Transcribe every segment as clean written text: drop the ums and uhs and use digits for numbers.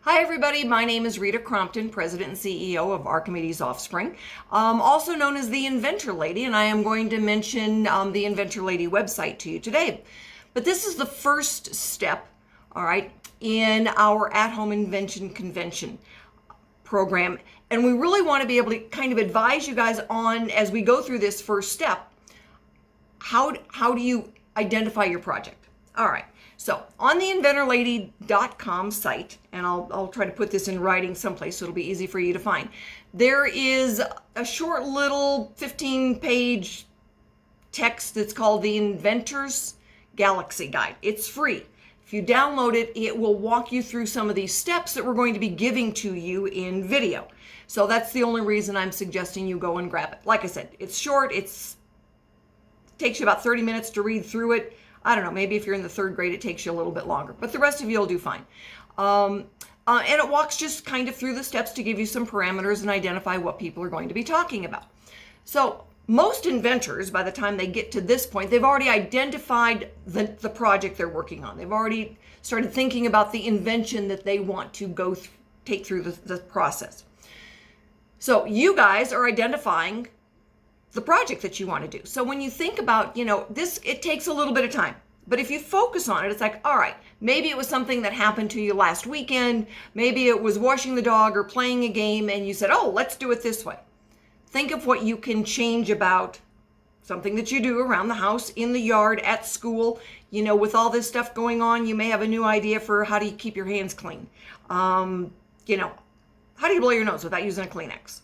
Hi everybody, my name is Rita Crompton, President and CEO of Archimedes Offspring, also known as the Inventor Lady, and I am going to mention the Inventor Lady website to you today. But this is the first step, all right, in our at-home invention convention program, and we really want to be able to kind of advise you guys on, as we go through this first step, how do you identify your project? All right. So on the inventorlady.com site, and I'll try to put this in writing someplace so it'll be easy for you to find, there is a short little 15-page text that's called the Inventor's Galaxy Guide. It's free. If you download it, it will walk you through some of these steps that we're going to be giving to you in video. So that's the only reason I'm suggesting you go and grab it. Like I said, it's short. It takes you about 30 minutes to read through it. I don't know, maybe if you're in the third grade, it takes you a little bit longer, but the rest of you will do fine. And it walks just kind of through the steps to give you some parameters and identify what people are going to be talking about. So most inventors, by the time they get to this point, they've already identified the project they're working on. They've already started thinking about the invention that they want to take through the process. So you guys are identifying the project that you want to do. So when you think about, this, it takes a little bit of time. But if you focus on it, it's like, all right, maybe it was something that happened to you last weekend. Maybe it was washing the dog or playing a game and you said, oh, let's do it this way. Think of what you can change about something that you do around the house, in the yard, at school. With all this stuff going on, you may have a new idea for how do you keep your hands clean. How do you blow your nose without using a Kleenex?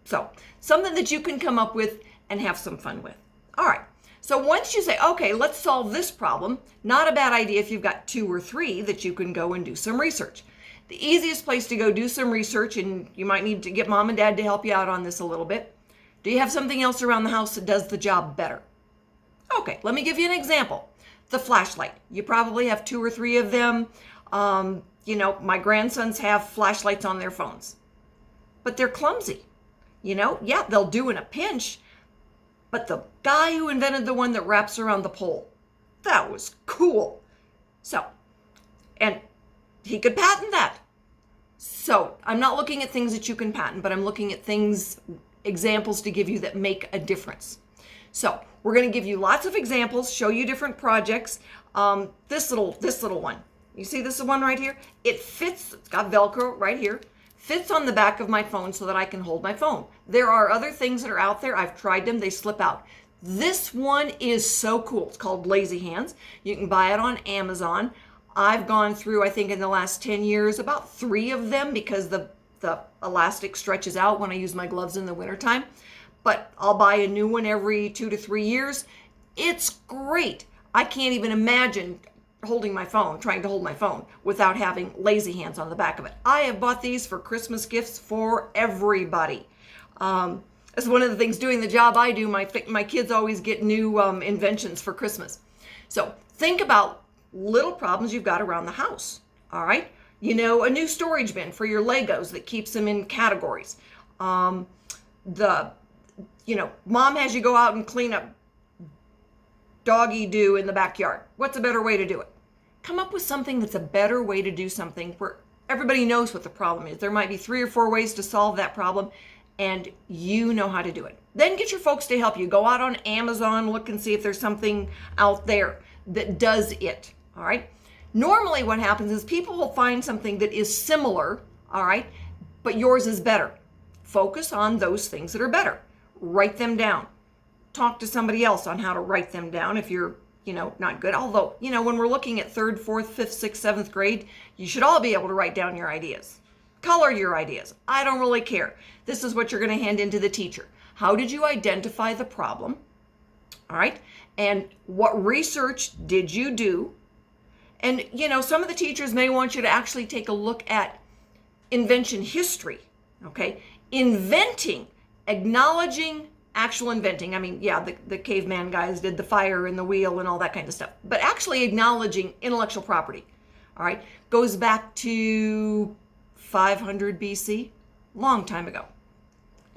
So something that you can come up with and have some fun with. All right. So once you say, okay, let's solve this problem, not a bad idea if you've got 2 or 3 that you can go and do some research. The easiest place to go do some research, and you might need to get mom and dad to help you out on this a little bit. Do you have something else around the house that does the job better? Okay, let me give you an example. The flashlight. You probably have 2 or 3 of them. My grandsons have flashlights on their phones, but they're clumsy. Yeah, they'll do in a pinch, but the guy who invented the one that wraps around the pole, that was cool. So, and he could patent that. So I'm not looking at things that you can patent, but I'm looking at examples to give you that make a difference. So we're going to give you lots of examples, show you different projects. This little one, you see this one right here? It fits, it's got Velcro right here. Fits on the back of my phone so that I can hold my phone. There are other things that are out there. I've tried them. They slip out. This one is so cool. It's called Lazy Hands. You can buy it on Amazon. I've gone through, I think in the last 10 years, about 3 of them because the elastic stretches out when I use my gloves in the wintertime. But I'll buy a new one every 2 to 3 years. It's great. I can't even imagine trying to hold my phone without having Lazy Hands on the back of it. I have bought these for Christmas gifts for everybody. That's one of the things doing the job I do. My kids always get new inventions for Christmas. So think about little problems you've got around the house. All right. A new storage bin for your Legos that keeps them in categories. Mom has you go out and clean up doggy doo in the backyard. What's a better way to do it? Come up with something that's a better way to do something where everybody knows what the problem is. There might be 3 or 4 ways to solve that problem, and you know how to do it. Then get your folks to help you. Go out on Amazon, look and see if there's something out there that does it. All right. Normally what happens is people will find something that is similar, all right, but yours is better. Focus on those things that are better. Write them down. Talk to somebody else on how to write them down if you're not good. Although, when we're looking at 3rd, 4th, 5th, 6th, 7th grade, you should all be able to write down your ideas. Color your ideas. I don't really care. This is what you're going to hand into the teacher. How did you identify the problem? All right. And what research did you do? And, some of the teachers may want you to actually take a look at invention history. Okay. Inventing, acknowledging actual inventing. I mean, yeah, the caveman guys did the fire and the wheel and all that kind of stuff. But actually acknowledging intellectual property, all right, goes back to 500 BC, long time ago.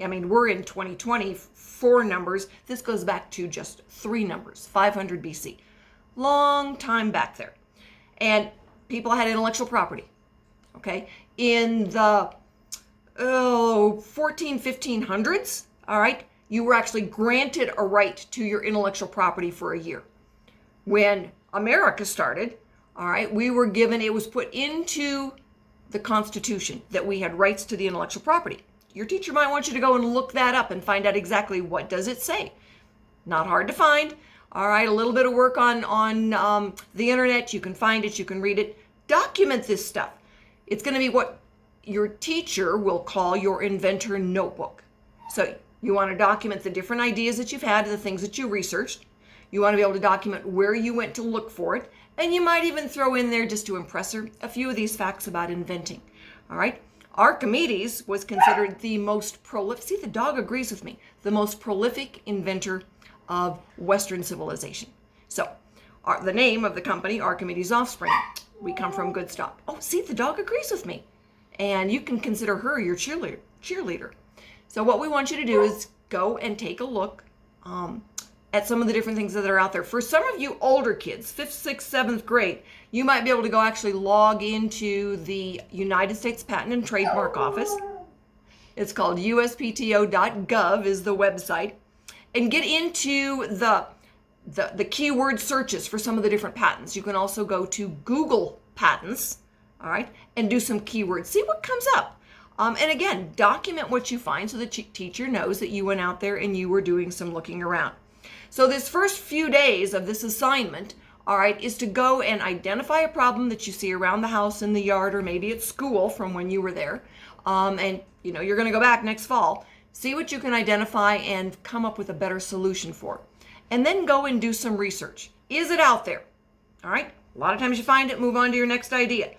I mean, we're in 2020, 4 numbers. This goes back to just 3 numbers, 500 BC. Long time back there. And people had intellectual property. okay? In the 1500s, all right, you were actually granted a right to your intellectual property for a year. When America started, all right, we were given, it was put into the Constitution that we had rights to the intellectual property. Your teacher might want you to go and look that up and find out exactly what does it say. Not hard to find. All right, a little bit of work on the internet. You can find it, you can read it. Document this stuff. It's going to be what your teacher will call your inventor notebook. So you want to document the different ideas that you've had, the things that you researched. You want to be able to document where you went to look for it. And you might even throw in there, just to impress her, a few of these facts about inventing. All right. Archimedes was considered the most prolific, see, the dog agrees with me, the most prolific inventor of Western civilization. So the name of the company, Archimedes Offspring, we come from good stock. Oh, see, the dog agrees with me. And you can consider her your cheerleader. So what we want you to do is go and take a look at some of the different things that are out there. For some of you older kids, 5th, 6th, 7th grade, you might be able to go actually log into the United States Patent and Trademark Office. It's called uspto.gov is the website, and get into the keyword searches for some of the different patents. You can also go to Google Patents, all right, and do some keywords. See what comes up. And again, document what you find so the teacher knows that you went out there and you were doing some looking around. So this first few days of this assignment, all right, is to go and identify a problem that you see around the house, in the yard, or maybe at school from when you were there. And you know, you're going to go back next fall. See what you can identify and come up with a better solution for. And then go and do some research. Is it out there? All right. A lot of times you find it, move on to your next idea.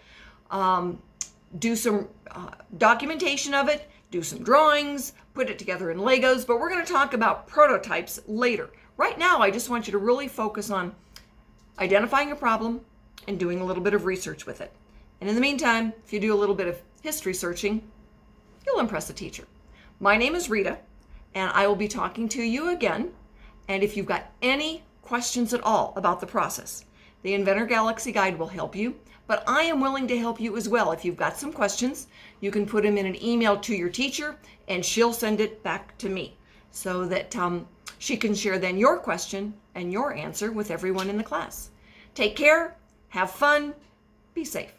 Do some documentation of it, do some drawings, put it together in Legos, but we're going to talk about prototypes later. Right now, I just want you to really focus on identifying a problem and doing a little bit of research with it. And in the meantime, if you do a little bit of history searching, you'll impress the teacher. My name is Rita, and I will be talking to you again. And if you've got any questions at all about the process, the Inventor Galaxy Guide will help you, but I am willing to help you as well. If you've got some questions, you can put them in an email to your teacher, and she'll send it back to me so that she can share then your question and your answer with everyone in the class. Take care, have fun, be safe.